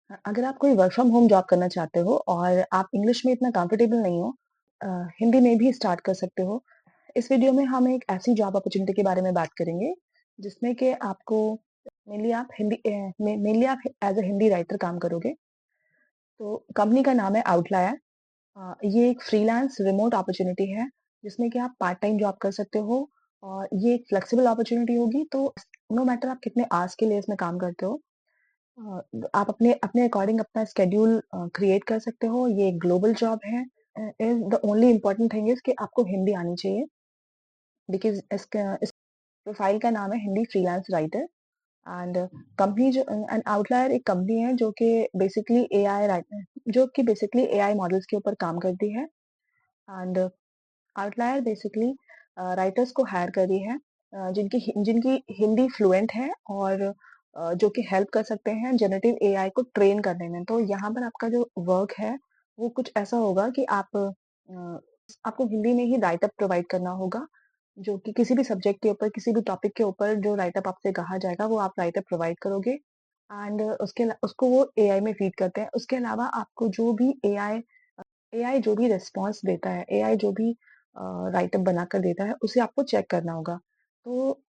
अगर आप कोई वर्क फ्रॉम होम जॉब करना चाहते हो और आप इंग्लिश में इतना कंफर्टेबल नहीं हो, अ, हिंदी में भी स्टार्ट कर सकते हो। इस वीडियो में हम एक ऐसी जॉब अपॉर्चुनिटी के बारे में बात करेंगे, जिसमें कि आपको मेनली आप एज़ अ हिंदी राइटर काम करोगे। तो कंपनी का नाम है आउटलायर। ये एक फ्रीलांस रिमोट अपॉर्चुनिटी है, जिसमें कि आप पार्ट टाइम जॉब कर सकते हो और ये एक फ्लेक्सिबल अपॉर्चुनिटी होगी, तो नो मैटर आप कितने आवर्स के लिए इसमें काम करते हो, आप अपने अपने अकॉर्डिंग अपना शेड्यूल क्रिएट कर सकते हो। ये एक ग्लोबल जॉब है। The only important thing is कि आपको हिंदी आनी चाहिए, बिकॉज़ इस प्रोफाइल का नाम है Hindi freelance writer. And company जो एंड आउटलायर एक कंपनी है जो कि बेसिकली एआई मॉडल्स के ऊपर काम करती है। एंड आउटलायर बेसिकली राइटर्स को हायर कर रही है, जिनकी हिंदी फ्लुएंट है और जो कि हेल्प कर सकते हैं जनरेटिव एआई को ट्रेन करने में। तो यहाँ पर आपका जो वर्क है वो कुछ ऐसा होगा कि आपको हिंदी में ही राइटअप प्रोवाइड करना होगा, जो कि किसी भी सब्जेक्ट के ऊपर, किसी भी टॉपिक के ऊपर जो राइटअप आपसे कहा जाएगा वो आप राइटअप प्रोवाइड करोगे। एंड उसको वो एआई में फीड करते हैं। उसके अलावा आपको जो भी एआई जो भी रिस्पॉन्स देता है, एआई जो भी राइटअप बनाकर देता है, उसे आपको चेक करना होगा। तो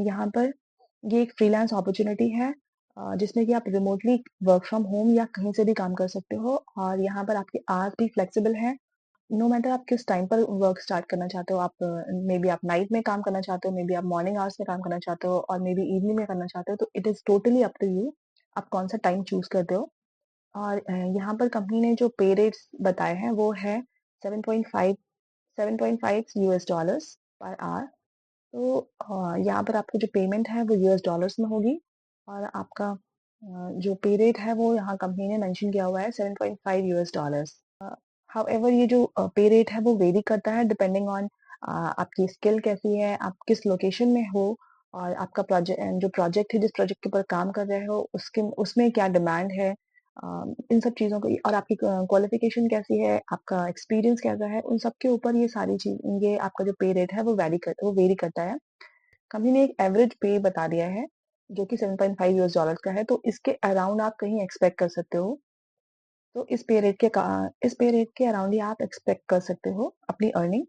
यहाँ पर ये एक फ्रीलांस अपॉर्चुनिटी है, जिसमें कि आप रिमोटली वर्क फ्रॉम होम या कहीं से भी काम कर सकते हो और यहाँ पर आपके आवर्स भी फ्लेक्सिबल हैं। नो मैटर आप किस टाइम पर वर्क स्टार्ट करना चाहते हो, आप मे बी आप नाइट में काम करना चाहते हो, मे बी आप मॉर्निंग आवर्स में काम करना चाहते हो और मे बी इवनिंग में करना चाहते हो, तो it is totally up to you, आप कौन-सा टाइम चूज़ करते हो। और यहाँ पर कंपनी ने जो पे रेट्स बताए हैं वो है 7.5 7.5 यूएस डॉलर्स पर आवर। तो यहाँ पर आपको जो पेमेंट है वो यूएस डॉलर्स में होगी और आपका जो पे रेट है वो यहाँ कंपनी ने मेंशन किया हुआ है 7.5 यूएस डॉलर्स। हाउएवर ये जो पे रेट है वो वेरी करता है डिपेंडिंग ऑन आपकी स्किल कैसी है, आप किस लोकेशन में हो और आपका प्रोजेक्ट है, जिस प्रोजेक्ट के ऊपर काम कर रहे हो उसके उसमें क्या डिमांड है। इन सब चीज़ों को और आपकी क्वालिफिकेशन कैसी है, आपका एक्सपीरियंस कैसा है, उन सब के ऊपर ये आपका जो पे रेट है वो वेरी करता है। कंपनी ने एक एवरेज पे बता दिया है, जो कि 7.5 यूएस डॉलर्स का है, तो इसके अराउंड आप कहीं एक्सपेक्ट कर सकते हो। तो इस पे रेट के अराउंड ही आप एक्सपेक्ट कर सकते हो अपनी अर्निंग।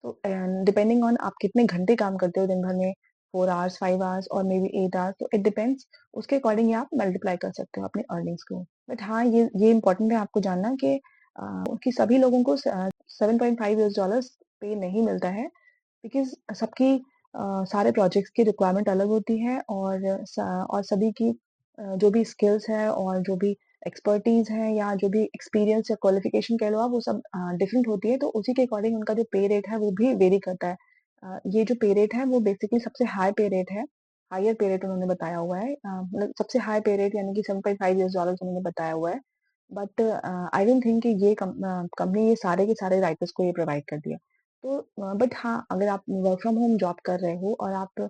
तो डिपेंडिंग ऑन आप कितने घंटे काम करते हो दिन भर में, 4 आवर्स, 5 आवर्स और मे बी 8 आवर्स, तो इट डिपेंड्स। उसके अकॉर्डिंग ही आप मल्टीप्लाई कर सकते हो अपनी अर्निंग्स को। बट हाँ, ये इम्पोर्टेंट है आपको जानना कि सभी लोगों को 7.5 यूएस डॉलर्स पे नहीं मिलता है, बिकॉज़ सारे प्रोजेक्ट्स की रिक्वायरमेंट अलग होती है और सभी की जो भी स्किल्स है और जो भी एक्सपर्टीज़ है या जो भी एक्सपीरियंस या क्वालिफ़िकेशन कह लो आप, वो सब डिफरेंट होती है, तो उसी के अकॉर्डिंग उनका जो पे रेट है वो भी वेरी करता है। ये जो पे रेट है वो बेसिकली सबसे हाई पे रेट है, हायर पे रेट उन्होंने बताया हुआ है, मतलब सबसे हाई पे रेट यानी कि 7.5 यूएस डॉलर्स उन्होंने बताया हुआ है। बट आई डोंट थिंक कि कंपनी ये सारे के सारे राइटर्स को ये प्रोवाइड करती है। तो बट हाँ, अगर आप वर्क फ्रॉम होम जॉब कर रहे हो और आप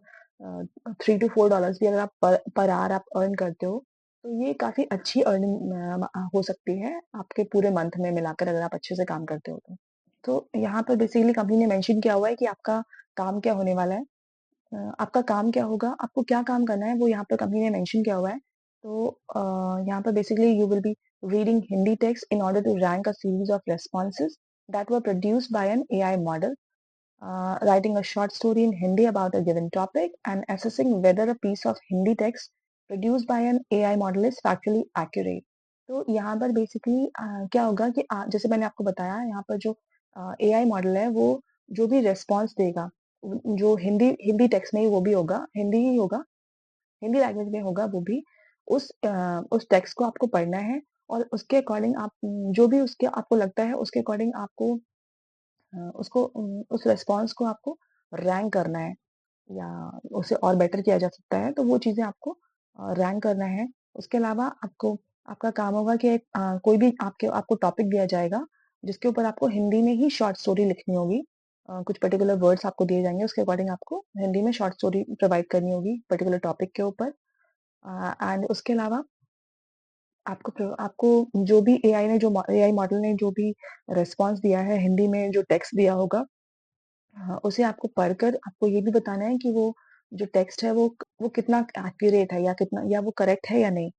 3 टू 4 डॉलर्स भी अगर आप पर आवर आप अर्न करते हो, तो ये काफ़ी अच्छी अर्निंग हो सकती है आपके पूरे मंथ में मिलाकर, अगर आप अच्छे से काम करते हो तो। तो यहाँ पर बेसिकली कंपनी ने मेंशन किया हुआ है कि आपका काम क्या होने वाला है। आपका काम क्या होगा, आपको क्या काम करना है, वो यहाँ पर कंपनी ने मेंशन किया हुआ है। तो यहाँ पर basically you will be reading Hindi text in order to rank a series of responses that were produced by an AI model, writing a short story in Hindi about a given topic, and assessing whether a piece of Hindi text produced by an AI model is factually accurate. तो यहाँ पर basically क्या होगा कि जैसे मैंने आपको बताया, यहाँ पर जो एआई मॉडल है वो जो भी रेस्पॉन्स देगा, जो हिंदी टेक्स्ट में ही वो भी होगा, हिंदी ही होगा, हिंदी लैंग्वेज में होगा वो भी। उस टेक्स्ट को आपको पढ़ना है और उसके अकॉर्डिंग आप जो भी उसके आपको लगता है उसके अकॉर्डिंग आपको उस रिस्पॉन्स को आपको रैंक करना है या उसे और बेटर किया जा सकता है, तो वो चीज़ें आपको रैंक करना है। उसके अलावा आपका काम होगा कि कोई भी आपको टॉपिक दिया जाएगा, जिसके ऊपर आपको हिंदी में ही शॉर्ट स्टोरी लिखनी होगी। कुछ पर्टिकुलर वर्ड्स आपको दिए जाएँगे, उसके अकॉर्डिंग आपको हिंदी में शॉर्ट स्टोरी प्रोवाइड करनी होगी पर्टिकुलर टॉपिक के ऊपर। एंड उसके अलावा आपको जो भी एआई मॉडल ने जो भी रिस्पॉन्स दिया है, हिंदी में जो टेक्स्ट दिया होगा, हाँ, उसे आपको पढ़कर आपको ये भी बताना है कि वो जो टेक्स्ट है वो कितना एक्यूरेट है या वो करेक्ट है या नहीं।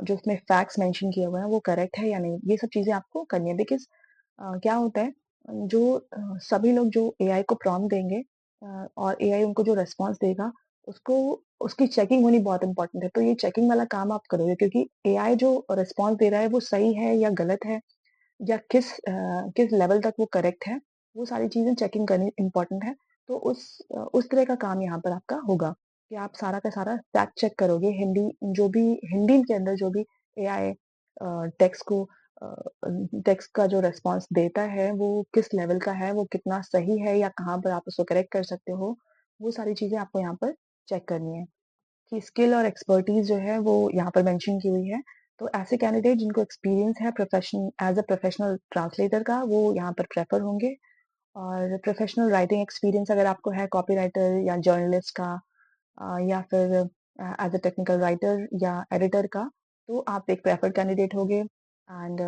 जो उसमें फैक्ट्स मेंशन किए हुए हैं वो करेक्ट है या नहीं, ये सब चीज़ें आपको करनी है। बिकॉज़ क्या होता है, जो सभी लोग जो एआई को प्रॉम्प्ट देंगे और एआई उनको जो रिस्पॉन्स देगा, उसको उसकी चेकिंग होनी बहुत इम्पोर्टेंट है। तो ये चेकिंग वाला काम आप करोगे, क्योंकि एआई जो रिस्पॉन्स दे रहा है वो सही है या गलत है, या किस लेवल तक वो करेक्ट है, वो सारी चीज़ें चेकिंग करनी इम्पोर्टेंट है। तो उस तरह का काम यहाँ पर आपका होगा कि आप सारा का सारा फैक्ट चेक करोगे। हिंदी के अंदर जो भी एआई टेक्स्ट को टेक्स्ट का जो रिस्पॉन्स देता है, वो किस लेवल का है, वो कितना सही है या कहाँ पर आप उसको करेक्ट कर सकते हो, वो सारी चीज़ें आपको यहाँ पर चेक करनी है। कि स्किल और एक्सपर्टीज़ जो है वो यहाँ पर मेंशन की हुई है। तो ऐसे कैंडिडेट जिनको एक्सपीरियंस है एज़ अ प्रोफेशनल ट्रांसलेटर का, वो यहाँ पर प्रेफ़र होंगे। और प्रोफेशनल राइटिंग एक्सपीरियंस अगर आपको है कॉपीराइटर या जर्नलिस्ट का, या फिर एज़ अ टेक्निकल राइटर या एडिटर का, तो आप एक प्रेफर्ड कैंडिडेट होगे। एंड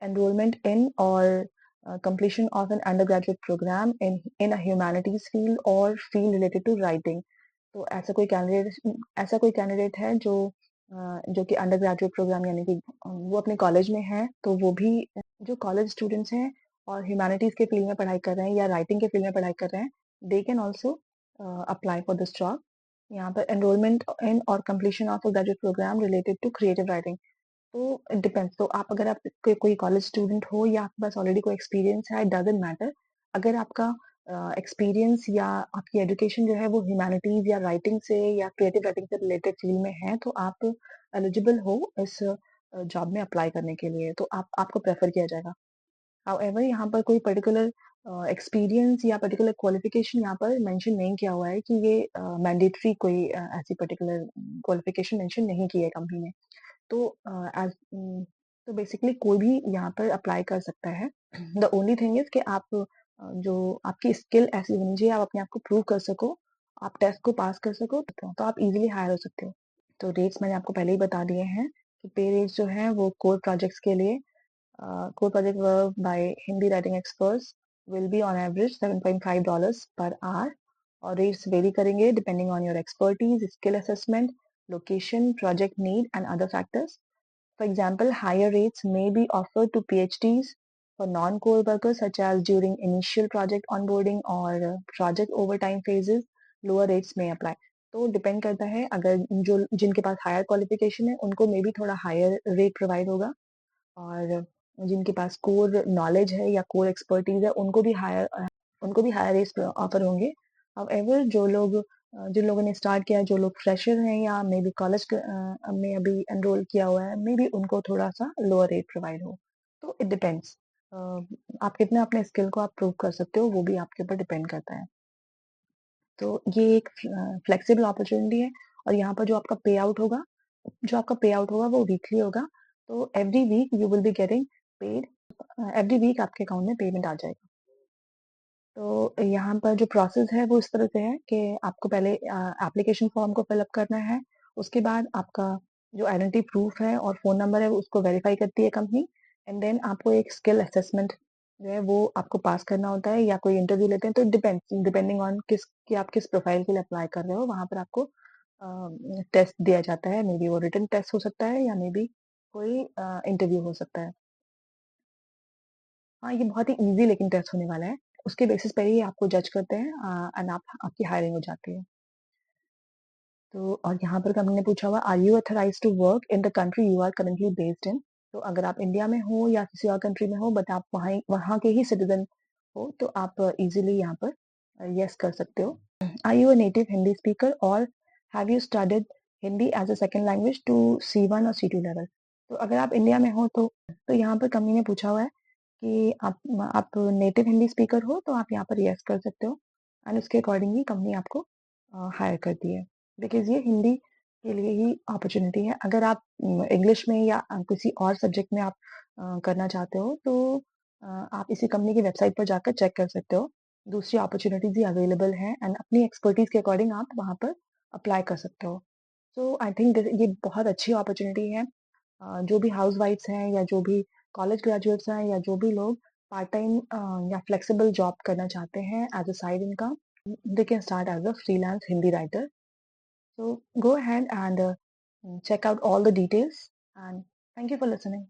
एनरोलमेंट इन और completion of an undergraduate program in a humanities field or field related to writing। तो ऐसा कोई कैंडिडेट है जो कि अंडर ग्रेजुएट प्रोग्राम, यानी कि वो अपने कॉलेज में है, तो वो भी जो कॉलेज स्टूडेंट्स हैं और ह्यूमैनिटीज के फील्ड में पढ़ाई कर रहे हैं या राइटिंग के फील्ड में पढ़ाई कर रहे हैं, they can also apply for this job. यहाँ पर एनरोलमेंट इन और completion of a graduate programme related to creative writing. तो इट डिपेंड्स। तो आप अगर आप कोई कॉलेज स्टूडेंट हो या आपके पास ऑलरेडी कोई एक्सपीरियंस है, इट डजंट मैटर। अगर आपका एक्सपीरियंस या आपकी एजुकेशन जो है वो ह्यूमैनिटीज या राइटिंग से या क्रिएटिव राइटिंग से रिलेटेड फील्ड में है, तो आप एलिजिबल हो इस जॉब में अप्लाई करने के लिए, तो आपको प्रेफर किया जाएगा। हाउएवर यहाँ पर कोई पर्टिकुलर एक्सपीरियंस या पर्टिकुलर क्वालिफिकेशन यहाँ पर मेंशन नहीं किया हुआ है कि ये मैंडेटरी कोई ऐसी पर्टिकुलर क्वालिफिकेशन मेंशन नहीं की है कंपनी ने। तो एज तो बेसिकली कोई भी यहाँ पर अप्लाई कर सकता है। द ओनली थिंग इज कि आप जो आपकी स्किल ऐसी होनी चाहिए, आप अपने आप को प्रूव कर सको, आप टेस्ट को पास कर सको, तो आप इजीली हायर हो सकते हो। तो रेट्स मैंने आपको पहले ही बता दिए हैं कि पे रेट्स जो हैं वो कोर प्रोजेक्ट्स के लिए, core project work by Hindi writing experts will be on average $7.5 per hour. और रेट्स वेरी करेंगे depending on your expertise, skill assessment, location, project need, and other factors. For example, higher rates may be offered to PhDs for non-core workers, such as during initial project onboarding or project overtime phases. Lower rates may apply. तो depend करता है, अगर जो जिनके पास higher qualification है उनको may be थोड़ा higher rate provide होगा, और जिनके पास कोर नॉलेज है या कोर एक्सपर्टीज है उनको भी हायर रेट्स ऑफर होंगे। हाउएवर जिन लोगों ने स्टार्ट किया, जो लोग फ्रेशर हैं या मे बी कॉलेज में अभी एनरोल किया हुआ है, मे बी उनको थोड़ा सा लोअर रेट प्रोवाइड हो। तो इट डिपेंड्स, आप कितना अपने स्किल को आप प्रूव कर सकते हो, वो भी आपके ऊपर डिपेंड करता है। तो ये एक फ्लेक्सिबल अपॉर्चुनिटी है। और यहाँ पर जो आपका पे आउट होगा वो वीकली होगा। तो every week you will be getting paid, every week आपके अकाउंट में पेमेंट आ जाएगा। तो यहाँ पर जो प्रोसेस है वो इस तरह से है कि आपको पहले एप्लीकेशन फॉर्म को फिलअप करना है। उसके बाद आपका जो आइडेंटिटी प्रूफ है और फ़ोन नंबर है उसको वेरीफाई करती है कंपनी। एंड देन आपको एक स्किल असेसमेंट जो है वो आपको पास करना होता है, या कोई इंटरव्यू लेते हैं। तो डिपेंडिंग ऑन कि आप किस प्रोफाइल के लिए अप्लाई कर रहे हो, वहाँ पर आपको टेस्ट दिया जाता है। मे बी वो रिटन टेस्ट हो सकता है या मे बी कोई इंटरव्यू हो सकता है। हाँ, ये बहुत ही ईज़ी लेकिन टेस्ट होने वाला है। उसके बेसिस पे ही आपको जज करते हैं, एंड आपकी हायरिंग हो जाती है। तो और यहाँ पर हमने पूछा हुआ, are you authorised to work in the country you are currently based in. तो अगर आप इंडिया में हो या किसी और कंट्री में हो, बट आप वहाँ के ही सिटीजन हो, तो आप इजीली यहाँ पर यस कर सकते हो। Are you a native Hindi speaker और have you studied Hindi as a second language to C1 और C2 लेवल। तो अगर आप इंडिया में हो तो यहाँ पर कंपनी ने पूछा हुआ है कि आप नेटिव हिंदी स्पीकर हो, तो आप यहाँ पर यस कर सकते हो, एंड उसके अकॉर्डिंगली कंपनी आपको हायर करती है। बिकॉज़ ये हिंदी के लिए ही अपॉर्चुनिटी है। अगर आप इंग्लिश में या किसी और सब्जेक्ट में आप करना चाहते हो, तो आप इसी कंपनी की वेबसाइट पर जाकर चेक कर सकते हो। दूसरी अपॉर्चुनिटीज़ भी अवेलेबल हैं, एंड अपनी एक्सपर्टीज़ के अकॉर्डिंग आप वहाँ पर अप्लाई कर सकते हो। सो आई थिंक ये बहुत अच्छी अपॉर्चुनिटी है। जो भी हाउसवाइफ्स हैं या जो भी कॉलेज ग्रेजुएट्स हैं या जो भी लोग पार्ट टाइम या फ्लेक्सिबल जॉब करना चाहते हैं as a side income, they can start as a freelance Hindi writer. So go ahead and check out all the details and thank you for listening.